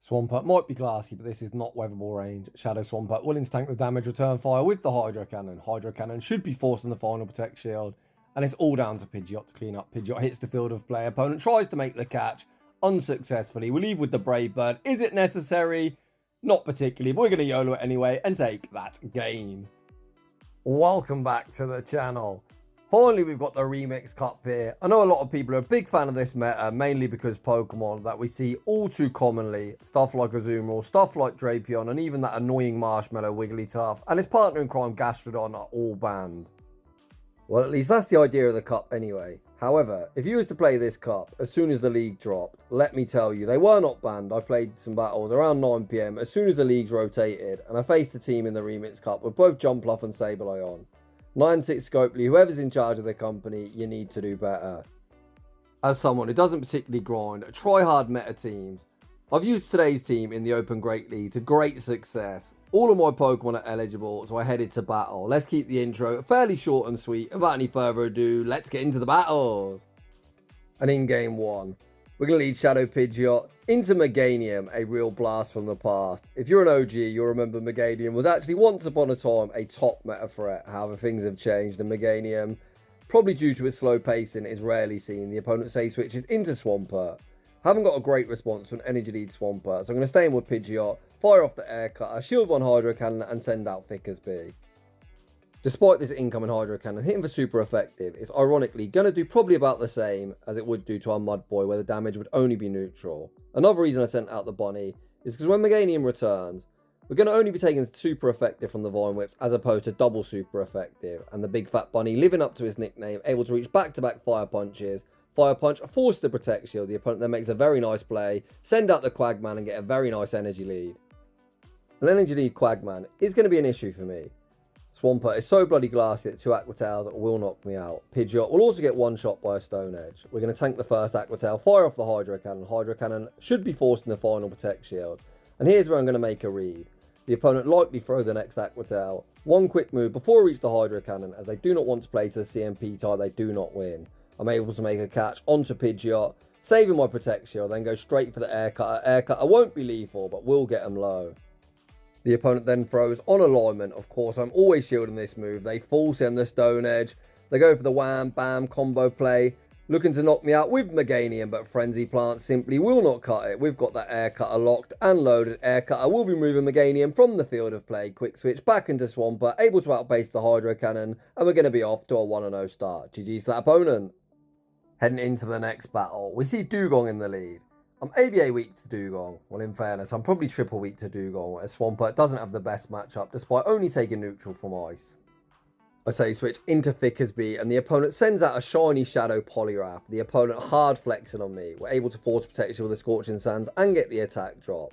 Swampert might be glassy, but this is not weatherball range. Shadow Swampert willing to tank the damage, return fire with the Hydro Cannon. Hydro Cannon should be forced in the final Protect Shield. And it's all down to Pidgeot to clean up. Pidgeot hits the field of play. Opponent tries to make the catch unsuccessfully. We leave with the Brave Bird. Is it necessary? Not particularly, but we're going to YOLO it anyway and take that game. Welcome back to the channel. Finally, we've got the Remix Cup here. I know a lot of people are a big fan of this meta, mainly because Pokemon that we see all too commonly, stuff like Azumarill, stuff like Drapion, and even that annoying Marshmallow Wigglytuff, and his partner in crime Gastrodon are all banned. Well, at least that's the idea of the cup anyway. However, if you was to play this cup as soon as the league dropped, let me tell you, they were not banned. I played some battles around 9 PM as soon as the leagues rotated, and I faced a team in the Remix Cup with both Jumpluff and Sableye on. 9-6 Scopely, whoever's in charge of the company, you need to do better. As someone who doesn't particularly grind, try hard meta teams, I've used today's team in the Open Great League to great success. All of my Pokemon are eligible, so I headed to battle. Let's keep the intro fairly short and sweet. Without any further ado, let's get into the battles. And in game 1, we're going to lead Shadow Pidgeot into Meganium, a real blast from the past. If you're an OG, you'll remember Meganium was actually once upon a time a top meta threat. However, things have changed and Meganium, probably due to its slow pacing, is rarely seen. The opponent say switches into Swampert. Haven't got a great response to an energy lead Swampert, so I'm going to stay in with Pidgeot, fire off the Air Cutter, shield one Hydro Cannon and send out Diggersby. Despite this incoming Hydro Cannon hitting for super effective, it's ironically going to do probably about the same as it would do to our Mud Boy, where the damage would only be neutral. Another reason I sent out the Bunny is because when Meganium returns, we're going to only be taking super effective from the Vine Whips as opposed to double super effective, and the big fat bunny, living up to his nickname, able to reach back-to-back Fire Punches. Fire Punch, force the Protect Shield. The opponent then makes a very nice play, send out the Quagman and get a very nice energy lead. An energy lead Quagman is going to be an issue for me. Swampert is so bloody glassy that 2 Aqua Tails will knock me out. Pidgeot will also get one shot by a Stone Edge. We're going to tank the first Aqua Tail, fire off the Hydro Cannon. Hydro Cannon should be forced in the final Protect Shield. And here's where I'm going to make a read. The opponent likely throw the next Aqua Tail. One quick move before we reach the Hydro Cannon, as they do not want to play to the CMP tie, they do not win. I'm able to make a catch onto Pidgeot, saving my Protect Shield, then go straight for the Air Cutter. Air Cutter won't be lethal, but will get them low. The opponent then throws on alignment. Of course, I'm always shielding this move. They force in the Stone Edge. They go for the wham, bam combo play, looking to knock me out with Meganium, but Frenzy Plant simply will not cut it. We've got that Air Cutter locked and loaded. Air Cutter will be moving Meganium from the field of play. Quick switch back into Swampert, able to outpace the Hydro Cannon, and we're going to be off to a 1-0 start. GG's to that opponent. Heading into the next battle, we see Dugong in the lead. I'm ABA weak to Dugong. Well, in fairness, I'm probably triple weak to Dugong, as Swampert doesn't have the best matchup despite only taking neutral from ice. I say switch into Diggersby, and the opponent sends out a shiny Shadow Poliwrath. The opponent hard flexing on me. We're able to force protection with the Scorching Sands and get the attack drop.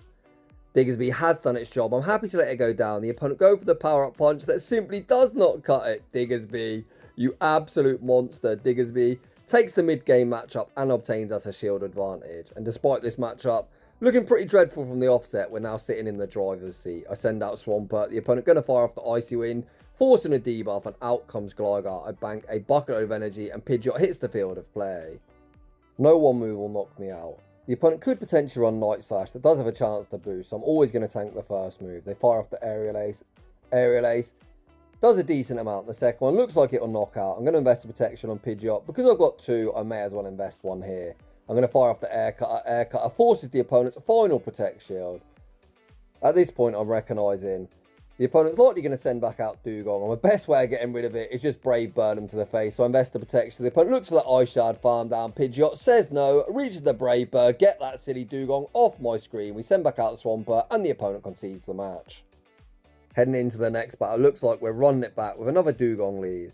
Diggersby has done its job. I'm happy to let it go down. The opponent go for the power-up punch that simply does not cut it. Diggersby, you absolute monster. Diggersby takes the mid-game matchup and obtains us a shield advantage. And despite this matchup looking pretty dreadful from the offset, we're now sitting in the driver's seat. I send out Swampert. The opponent going to fire off the Icy Wind, forcing a debuff, and out comes Gligar. I bank a bucket of energy and Pidgeot hits the field of play. No one move will knock me out. The opponent could potentially run Night Slash that does have a chance to boost, so I'm always going to tank the first move. They fire off the Aerial Ace. Aerial Ace does a decent amount. The second one looks like it'll knock out. I'm going to invest a protection on Pidgeot. Because I've got 2, I may as well invest 1 here. I'm going to fire off the Air Cutter. Air Cutter forces the opponent's final Protect Shield. At this point, I'm recognising the opponent's likely going to send back out Dugong, and the best way of getting rid of it is just Brave Bird him to the face. So I invest the protection. The opponent looks for that Ice Shard farm down. Pidgeot says no, reaches the Brave Bird, get that silly Dugong off my screen. We send back out the Swampert, and the opponent concedes the match. Heading into the next battle, looks like we're running it back with another Dugong lead.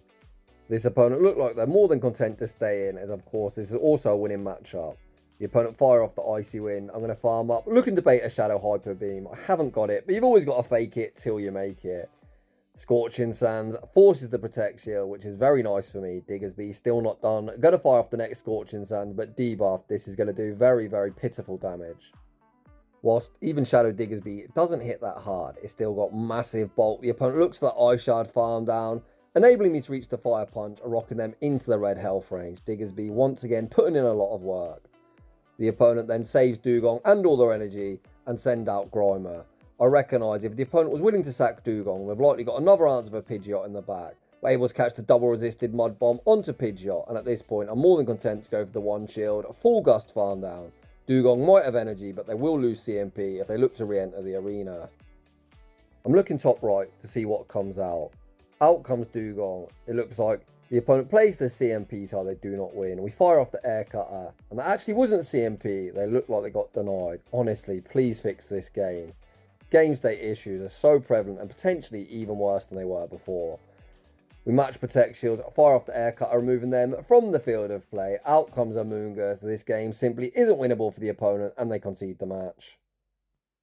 This opponent look like they're more than content to stay in, as of course this is also a winning matchup. The opponent fire off the Icy Wind. I'm going to farm up, looking to bait a Shadow Hyper Beam. I haven't got it, but you've always got to fake it till you make it. Scorching Sands forces the Protect Shield, which is very nice for me. Diggersby still not done. Going to fire off the next Scorching Sands, but debuff. This is going to do very, very pitiful damage. Whilst even Shadow Diggersby doesn't hit that hard, it's still got massive bulk. The opponent looks for that Ice Shard farm down, enabling me to reach the Fire Punch and rocking them into the red health range. Diggersby once again putting in a lot of work. The opponent then saves Dugong and all their energy, and send out Grimer. I recognise if the opponent was willing to sack Dugong, they've likely got another answer for Pidgeot in the back. We're able to catch the double resisted Mud Bomb onto Pidgeot, and at this point I'm more than content to go for the one shield, full gust farm down. Dugong might have energy, but they will lose CMP if they look to re-enter the arena. I'm looking top right to see what comes out. Out comes Dugong. It looks like the opponent plays the CMP tile, they do not win. We fire off the air cutter, and that actually wasn't CMP. They looked like they got denied. Honestly, please fix this game. Game state issues are so prevalent and potentially even worse than they were before. We match Protect Shield, fire off the air cutter, removing them from the field of play. Out comes Amoonguss. This game simply isn't winnable for the opponent, and they concede the match.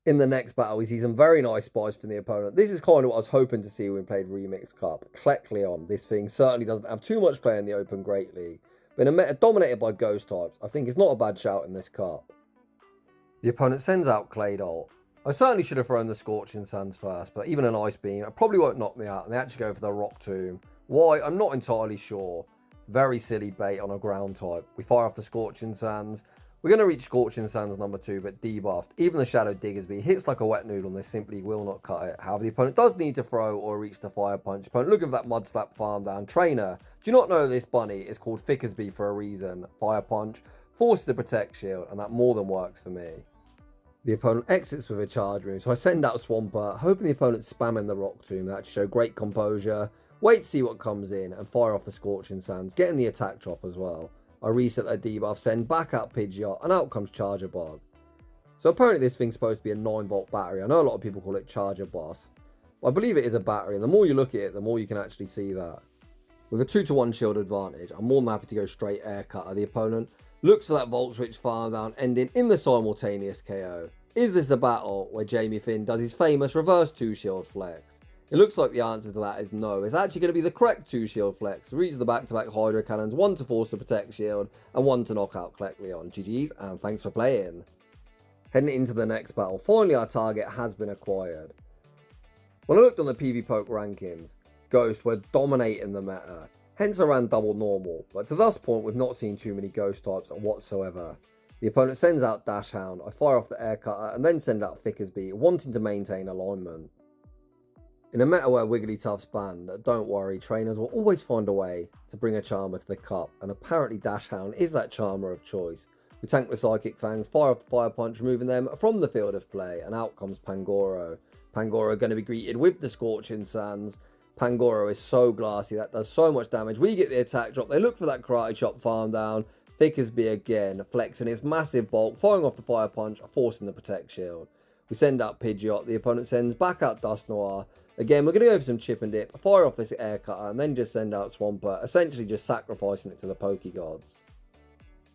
In the next battle, we see some very nice spies from the opponent. This is kind of what I was hoping to see when we played Remix Cup. Klecleon. This thing certainly doesn't have too much play in the Open Great League, but in a meta dominated by Ghost types, I think it's not a bad shout in this cup. The opponent sends out Claydol. I certainly should have thrown the Scorching Sands first, but even an Ice Beam probably won't knock me out, and they actually go for the Rock Tomb. Why? I'm not entirely sure. Very silly bait on a ground type. We fire off the Scorching Sands. We're going to reach Scorching Sands number 2, but debuffed. Even the Shadow Diggersby hits like a wet noodle, and they simply will not cut it. However, the opponent does need to throw or reach the Fire Punch. Opponent looking for that Mud Slap farm down. Trainer, do you not know this bunny is called Thickersby for a reason? Fire Punch forces the Protect Shield, and that more than works for me. The opponent exits with a charge move, so I send out Swampert, hoping the opponent's spamming the Rock Tomb. That should show great composure. Wait to see what comes in, and fire off the Scorching Sands, getting the attack drop as well. I reset their debuff, send back out Pidgeot, and out comes Charger Bug. So apparently this thing's supposed to be a 9-volt battery. I know a lot of people call it Charger Boss, but I believe it is a battery, and the more you look at it, the more you can actually see that. With a 2-to-1 shield advantage, I'm more than happy to go straight air cutter. The opponent looks for that Volt Switch farm down, ending in the simultaneous KO. Is this the battle where Jamie Finn does his famous reverse 2-shield flex? It looks like the answer to that is no. It's actually going to be the correct 2-shield flex. Reaches the back-to-back Hydro Cannons, 1 to force the Protect Shield, and 1 to knock out Klecleon. GG's, and thanks for playing. Heading into the next battle, finally our target has been acquired. When I looked on the PvPoke rankings, Ghost were dominating the meta. Hence I ran double normal, but to this point we've not seen too many Ghost types whatsoever. The opponent sends out Dash Hound, I fire off the air cutter, and then send out Thickersby, wanting to maintain alignment. In a meta where Wigglytuff's banned, don't worry, trainers will always find a way to bring a Charmer to the cup, and apparently Dash Hound is that Charmer of choice. We tank the Psychic Fangs, fire off the Fire Punch, removing them from the field of play, and out comes Pangoro. Pangoro going to be greeted with the Scorching Sands. Pangoro is so glassy, that does so much damage. We get the attack drop, they look for that Karate Chop farm down. Thickersby again, flexing his massive bulk, firing off the Fire Punch, forcing the Protect Shield. We send out Pidgeot, the opponent sends back out Dust Noir. Again, we're going to go for some chip and dip, fire off this air cutter, and then just send out Swampert, essentially just sacrificing it to the Pokegods.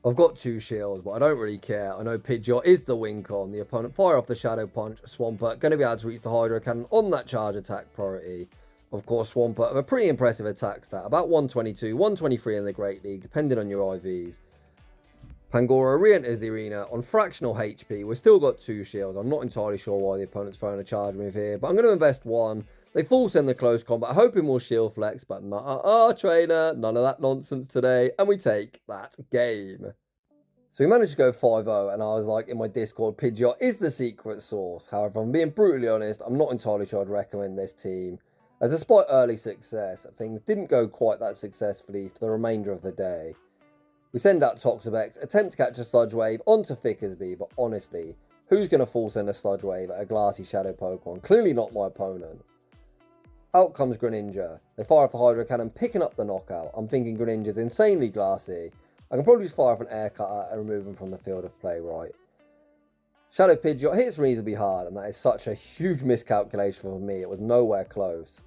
I've got 2 shields, but I don't really care. I know Pidgeot is the win con. The opponent fire off the Shadow Punch. Swampert going to be able to reach the Hydro Cannon on that charge attack priority. Of course, Swampert have a pretty impressive attack stat, about 122, 123 in the Great League, depending on your IVs. Pangoro re-enters the arena on fractional HP. We've still got 2 shields. I'm not entirely sure why the opponent's throwing a charge move here, but I'm going to invest 1. They full send the close combat, hoping we'll shield flex, but trainer, none of that nonsense today, and we take that game. So we managed to go 5-0, and I was like in my Discord, Pidgeot is the secret sauce. However, if I'm being brutally honest, I'm not entirely sure I'd recommend this team. As despite early success, things didn't go quite that successfully for the remainder of the day. We send out Toxapex, attempt to catch a Sludge Wave onto Thickersby, but honestly, who's going to full send a Sludge Wave at a glassy Shadow Pokemon? Clearly not my opponent. Out comes Greninja. They fire off a Hydro Cannon, picking up the knockout. I'm thinking Greninja's insanely glassy. I can probably just fire off an air cutter and remove him from the field of play, right? Shadow Pidgeot hits reasonably hard, and that is such a huge miscalculation for me. It was nowhere close.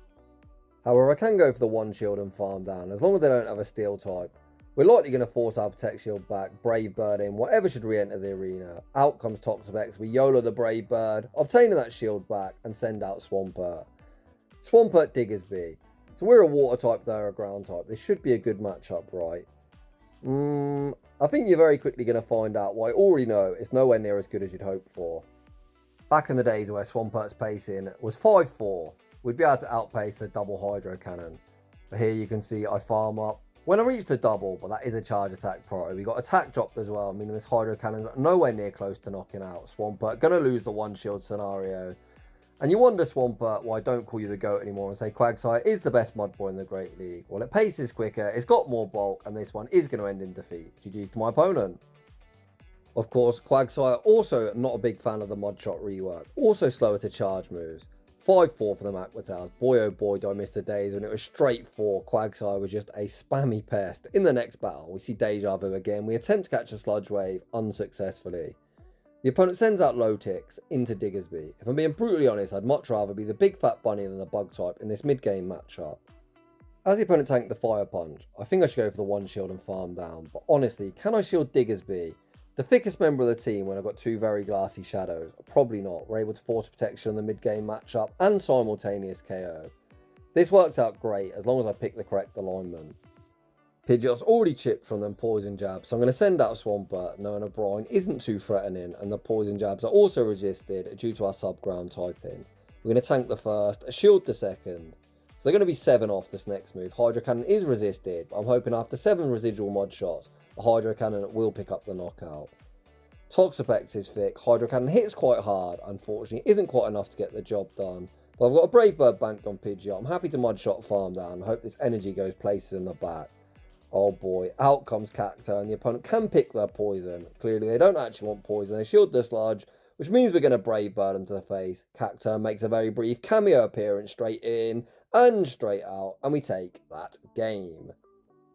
However, I can go for the 1 shield and farm down, as long as they don't have a steel type. We're likely going to force our Protect Shield back, Brave Bird in, whatever should re-enter the arena. Out comes Toxapex, we YOLO the Brave Bird, obtaining that shield back, and send out Swampert. Swampert Diggersby. So we're a water type, they're a ground type. This should be a good matchup, right? I think you're very quickly going to find out what I already know is nowhere near as good as you'd hope for. Back in the days where Swampert's pacing was 5-4, we'd be able to outpace the double Hydro Cannon. But here you can see I farm up, When I reach the double, but that is a charge attack priority, we got attack dropped as well, meaning this Hydro Cannon's nowhere near close to knocking out Swampert. Gonna lose the one shield scenario. And you wonder, Swampert, why I don't call you the GOAT anymore and say Quagsire is the best mud boy in the Great League. Well, it paces quicker, it's got more bulk, and this one is going to end in defeat. GG's to my opponent. Of course, Quagsire also not a big fan of the mud shot rework. Also slower to charge moves. 5-4 for the Aquatails. Boy oh boy, do I miss the days when it was straight 4. Quagsire was just a spammy pest. In the next battle, we see Deja Vu again. We attempt to catch a Sludge Wave unsuccessfully. The opponent sends out Lotix into Diggersby. If I'm being brutally honest, I'd much rather be the big fat bunny than the bug type in this mid-game matchup. As the opponent tanked the Fire Punch, I think I should go for the one shield and farm down, but honestly, can I shield Diggersby? The thickest member of the team when I've got two very glassy shadows? Probably not. We're able to force protection in the mid-game matchup and simultaneous KO. This works out great as long as I pick the correct alignment. Pidgeot's already chipped from them poison jabs, so I'm going to send out Swampert, knowing O'Brien isn't too threatening, and the poison jabs are also resisted due to our sub-ground typing. We're going to tank the first, shield the second. So they're going to be 7 off this next move. Hydro Cannon is resisted, but I'm hoping after 7 residual mod shots, the Hydro Cannon will pick up the knockout. Toxapex is thick, Hydro Cannon hits quite hard, unfortunately isn't quite enough to get the job done. But I've got a Brave Bird banked on Pidgeot. I'm happy to mod shot farm down and hope this energy goes places in the back. Oh boy, out comes Cacturne, and the opponent can pick their poison. Clearly they don't actually want poison, they shield the Sludge, which means we're going to Brave Bird him to the face. Cacturne makes a very brief cameo appearance straight in and straight out, and we take that game.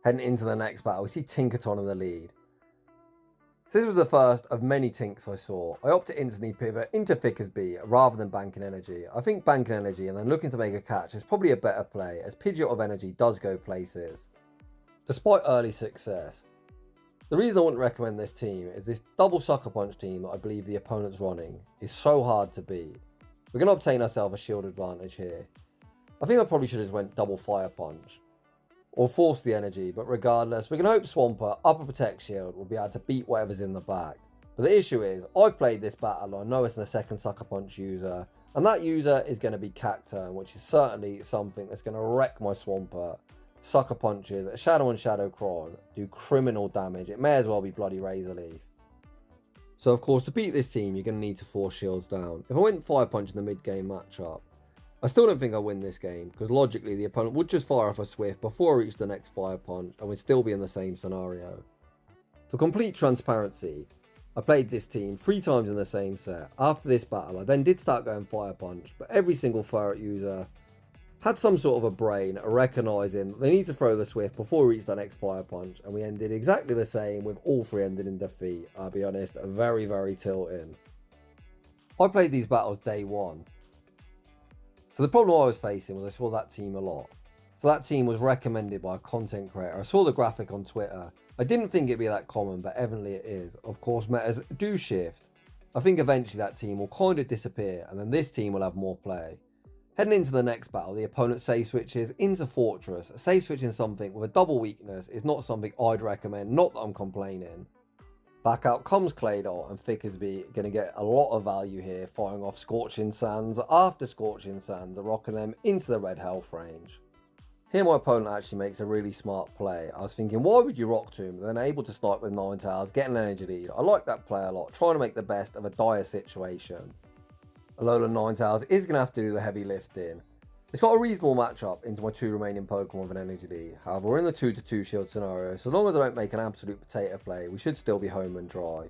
Heading into the next battle, we see Tinkaton in the lead. So this was the first of many Tinks I saw. I opted to instantly pivot into Diggersby rather than banking energy. I think banking energy and then looking to make a catch is probably a better play, as Pidgeot of energy does go places. Despite early success, the reason I wouldn't recommend this team is this double Sucker Punch team that I believe the opponent's running is so hard to beat. We're going to obtain ourselves a shield advantage here. I think I probably should have just went double Fire Punch or force the energy, but regardless, we're going to hope Swampert, upper Protect Shield, will be able to beat whatever's in the back. But the issue is, I've played this battle, I know it's the second Sucker Punch user, and that user is going to be Cacturne, which is certainly something that's going to wreck my Swampert. Sucker Punches, Shadow and Shadow Cron do criminal damage. It may as well be bloody Razor Leaf. So of course, to beat this team, you're going to need to force shields down. If I went Fire Punch in the mid-game matchup, I still don't think I win this game, because logically the opponent would just fire off a Swift before I reach the next Fire Punch, and we'd still be in the same scenario. For complete transparency, I played this team 3 times in the same set. After this battle, I then did start going Fire Punch, but every single Ferret user had some sort of a brain recognising they need to throw the Swift before we reach the next Fire Punch, and we ended exactly the same with all 3 ending in defeat. I'll be honest, very, very tilting. I played these battles day 1. So the problem I was facing was I saw that team a lot. So that team was recommended by a content creator. I saw the graphic on Twitter. I didn't think it'd be that common, but evidently it is. Of course, metas do shift. I think eventually that team will kind of disappear, and then this team will have more play. Heading into the next battle, the opponent save switches into Fortress. Save switching something with a double weakness is not something I'd recommend, not that I'm complaining. Back out comes Claydol, and Diggersby going to get a lot of value here, firing off Scorching Sands after Scorching Sands, rocking them into the red health range. Here my opponent actually makes a really smart play. I was thinking, why would you rock Tomb, then able to snipe with Ninetales, get an energy lead. I like that play a lot, trying to make the best of a dire situation. Alolan Ninetales is going to have to do the heavy lifting. It's got a reasonable matchup into my 2 remaining Pokemon with an energy lead. However, we're in the 2-2 shield scenario, so long as I don't make an absolute potato play, we should still be home and dry.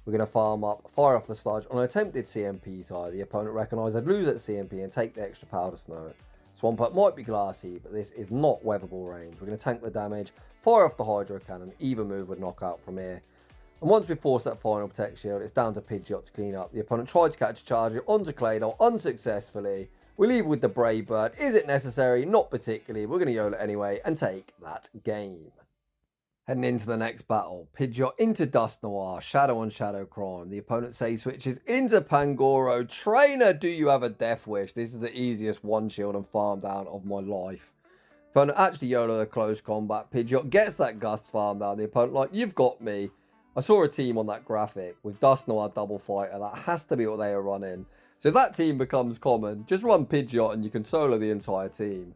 We're going to farm up, fire off the Sludge on an attempted CMP tie. The opponent recognised I'd lose at CMP and take the extra Powder Snow. Swampert might be glassy, but this is not weatherable range. We're going to tank the damage, fire off the Hydro Cannon, either move would knock out from here. And once we force that final Protect Shield, it's down to Pidgeot to clean up. The opponent tried to catch a charger onto Claydol unsuccessfully. We leave with the Brave Bird. Is it necessary? Not particularly. We're going to YOLO anyway and take that game. Heading into the next battle, Pidgeot into Dusknoir, Shadow on Shadow Crime. The opponent save switches into Pangoro. Trainer, do you have a death wish? This is the easiest one shield and farm down of my life. Opponent actually YOLO the close combat. Pidgeot gets that Gust farm down. The opponent like, you've got me. I saw a team on that graphic with Dusknoir double fighter. That has to be what they are running. So if that team becomes common, just run Pidgeot and you can solo the entire team.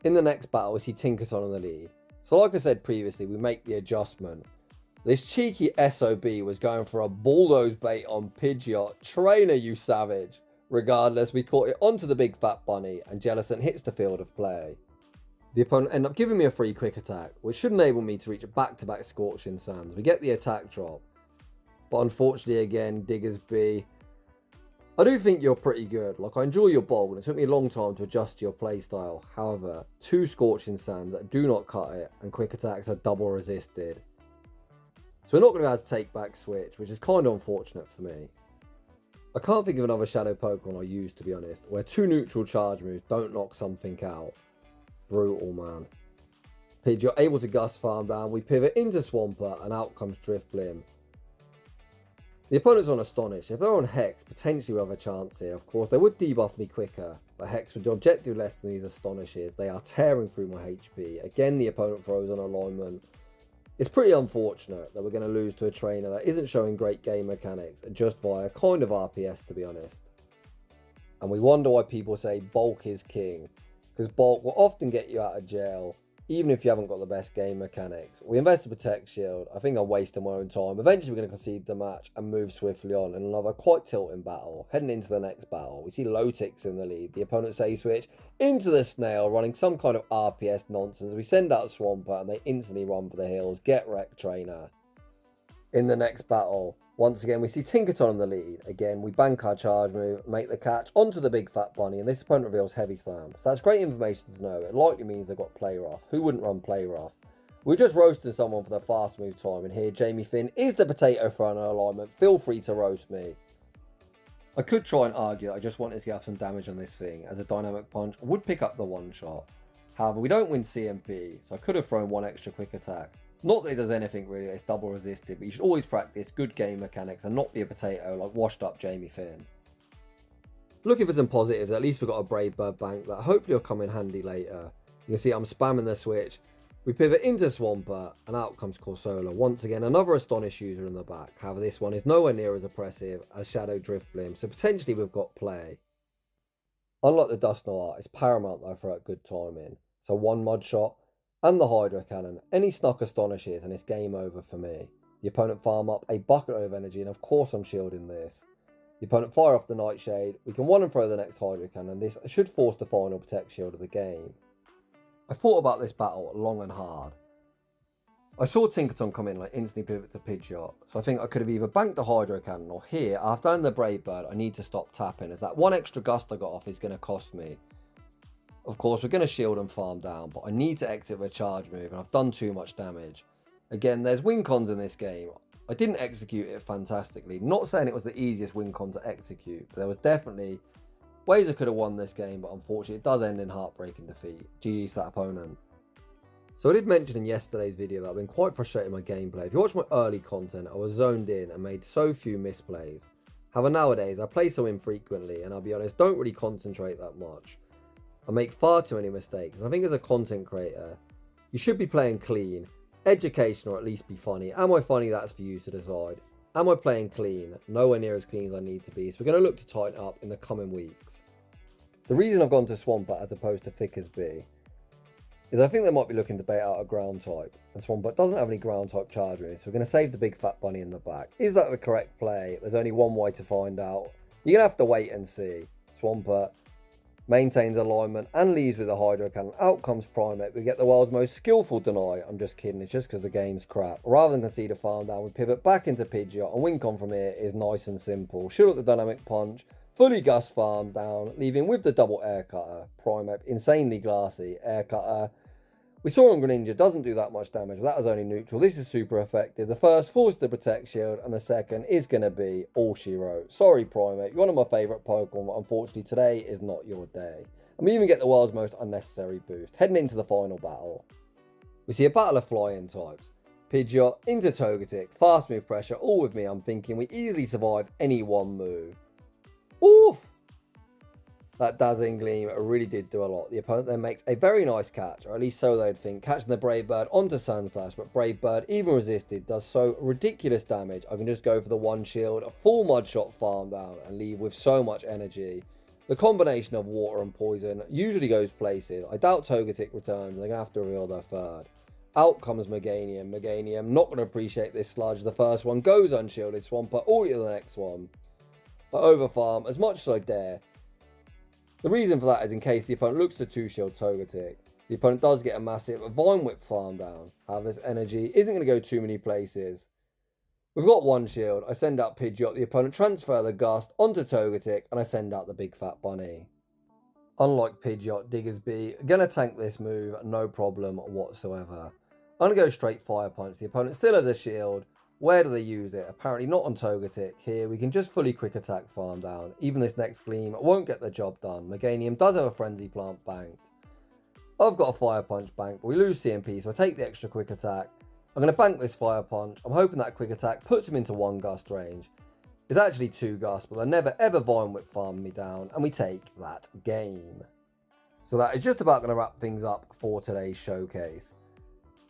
In the next battle, we see Tinkaton in the lead. So like I said previously, we make the adjustment. This cheeky SOB was going for a bulldoze bait on Pidgeot. Trainer, you savage. Regardless, we caught it onto the big fat bunny, and Jellicent hits the field of play. The opponent ended up giving me a free quick attack, which should enable me to reach back-to-back Scorching Sands. We get the attack drop. But unfortunately, again, Diggersby, I do think you're pretty good. Like, I enjoy your bulk, and it took me a long time to adjust to your playstyle. However, 2 Scorching Sands that do not cut it, and quick attacks are double resisted. So we're not going to be able to take back switch, which is kind of unfortunate for me. I can't think of another Shadow Pokemon I use, to be honest, where 2 neutral charge moves don't knock something out. Brutal, man. Pidgeot able to Gust Farm down. We pivot into Swampert, and out comes Drifblim. The opponent's on Astonish. If they're on Hex, potentially we have a chance here. Of course, they would debuff me quicker, but Hex would do objective less than these Astonishes. They are tearing through my HP. Again, the opponent throws on alignment. It's pretty unfortunate that we're going to lose to a trainer that isn't showing great game mechanics, and just via kind of RPS, to be honest. And we wonder why people say bulk is king, because bulk will often get you out of jail, even if you haven't got the best game mechanics. We invest a Protect Shield. I think I'm wasting my own time. Eventually we're going to concede the match and move swiftly on in another quite tilting battle. Heading into the next battle, we see Lotix in the lead. The opponent say switch into the Snail, running some kind of RPS nonsense. We send out Swampert and they instantly run for the hills. Get wrecked, trainer. In the next battle, once again we see Tinkaton in the lead. Again, we bank our charge move, make the catch onto the big fat bunny, and this opponent reveals Heavy Slam. So that's great information to know. It likely means they've got Play Rough. Who wouldn't run Play Rough? We're just roasting someone for the fast move time, and here Jamie Finn is the potato thrown in alignment. Feel free to roast me. I could try and argue that I just wanted to have some damage on this thing, as a dynamic punch would pick up the one shot. However, we don't win CMP, so I could have thrown one extra quick attack. Not that it does anything really, it's double resisted, but you should always practice good game mechanics and not be a potato like washed up Jamie Finn. Looking for some positives, at least we've got a Brave Bird bank that hopefully will come in handy later. You can see I'm spamming the switch. We pivot into Swampert, and out comes Corsola. Once again, another Astonish user in the back. However, this one is nowhere near as oppressive as Shadow Drifblim, so potentially we've got play. Unlike the Dust Noir, it's paramount that I throw out good timing. So one Mud Shot, and the Hydro Cannon. Any snuck Astonishes and it's game over for me. The opponent farm up a bucket of energy, and of course I'm shielding this. The opponent fire off the Nightshade. We can one and throw the next Hydro Cannon. This should force the final Protect Shield of the game. I thought about this battle long and hard. I saw Tinkaton come in and instantly pivot to Pidgeot, so I think I could have either banked the Hydro Cannon, or here, after done the Brave Bird, I need to stop tapping, as that one extra Gust I got off is going to cost me. Of course, we're going to shield and farm down, but I need to exit with a charge move, and I've done too much damage. Again, there's win cons in this game. I didn't execute it fantastically. Not saying it was the easiest win con to execute, but there was definitely ways I could have won this game, but unfortunately it does end in heartbreaking defeat. GG's to that opponent. So I did mention in yesterday's video that I've been quite frustrated with my gameplay. If you watch my early content, I was zoned in and made so few misplays. However, nowadays I play so infrequently, and I'll be honest, don't really concentrate that much. I make far too many mistakes, and I think as a content creator, you should be playing clean, educational, or at least be funny. Am I funny? That's for you to decide. Am I playing clean? Nowhere near as clean as I need to be, so we're going to look to tighten up in the coming weeks. The reason I've gone to Swampert as opposed to Diggersby is I think they might be looking to bait out a ground type, and Swampert doesn't have any ground type charge moves, so we're going to save the big fat bunny in the back. Is that the correct play? There's only one way to find out. You're going to have to wait and see. Swampert maintains alignment and leaves with a Hydro Cannon. Out comes Primate. We get the world's most skillful deny. I'm just kidding, it's just because the game's crap. Rather than concede a farm down, we pivot back into Pidgeot, and win con from here is nice and simple. Shoot up the dynamic punch, fully Gust farm down, leaving with the double Air Cutter. Primate, insanely glassy. Air Cutter. We saw on Greninja, doesn't do that much damage, but that was only neutral. This is super effective. The first forces the Protect Shield, and the second is going to be all she wrote. Sorry, Primate, you're one of my favourite Pokemon, but unfortunately today is not your day. And we even get the world's most unnecessary boost. Heading into the final battle, we see a battle of flying types. Pidgeot into Togetic, fast move pressure, all with me. I'm thinking we easily survive any one move. Oof! That Dazzling Gleam really did do a lot. The opponent then makes a very nice catch, or at least so they'd think, catching the Brave Bird onto Sandslash, but Brave Bird, even resisted, does so ridiculous damage. I can just go for the one shield, a full Mud Shot farm down, and leave with so much energy. The combination of water and poison usually goes places. I doubt Togetic returns, and they're going to have to reveal their third. Out comes Meganium. Meganium, not going to appreciate this sludge. The first one goes unshielded. Swampert, all to the next one. I overfarm as much as I dare. The reason for that is in case the opponent looks to 2-shield Togetic. The opponent does get a massive Vine Whip farm down. However, this energy isn't going to go too many places. We've got 1 shield. I send out Pidgeot. The opponent transfer the Gust onto Togetic, and I send out the Big Fat Bunny. Unlike Pidgeot, Diggersby, going to tank this move, no problem whatsoever. I'm going to go straight Fire Punch. The opponent still has a shield. Where do they use it? Apparently not on Togetic. Here we can just fully quick attack farm down. Even this next Gleam won't get the job done. Meganium does have a Frenzy Plant banked. I've got a Fire Punch banked, but we lose CMP, so I take the extra quick attack. I'm going to bank this Fire Punch. I'm hoping that quick attack puts him into 1 Gust range. It's actually 2 Gust, but they never ever Vine Whip farm me down, and we take that game. So that is just about going to wrap things up for today's showcase.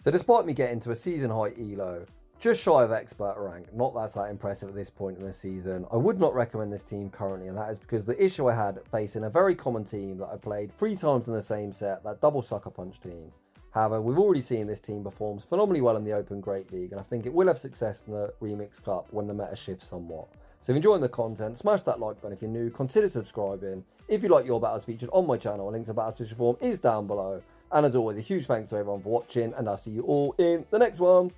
So despite me getting to a season high ELO, just shy of expert rank, not that's that impressive at this point in the season, I would not recommend this team currently, and that is because the issue I had facing a very common team that I played 3 times in the same set, that double Sucker Punch team. However, we've already seen this team performs phenomenally well in the Open Great League, and I think it will have success in the Remix Cup when the meta shifts somewhat. So if you're enjoying the content, smash that like button if you're new, consider subscribing. If you like your battles featured on my channel, a link to Battles Feature Form is down below. And as always, a huge thanks to everyone for watching, and I'll see you all in the next one.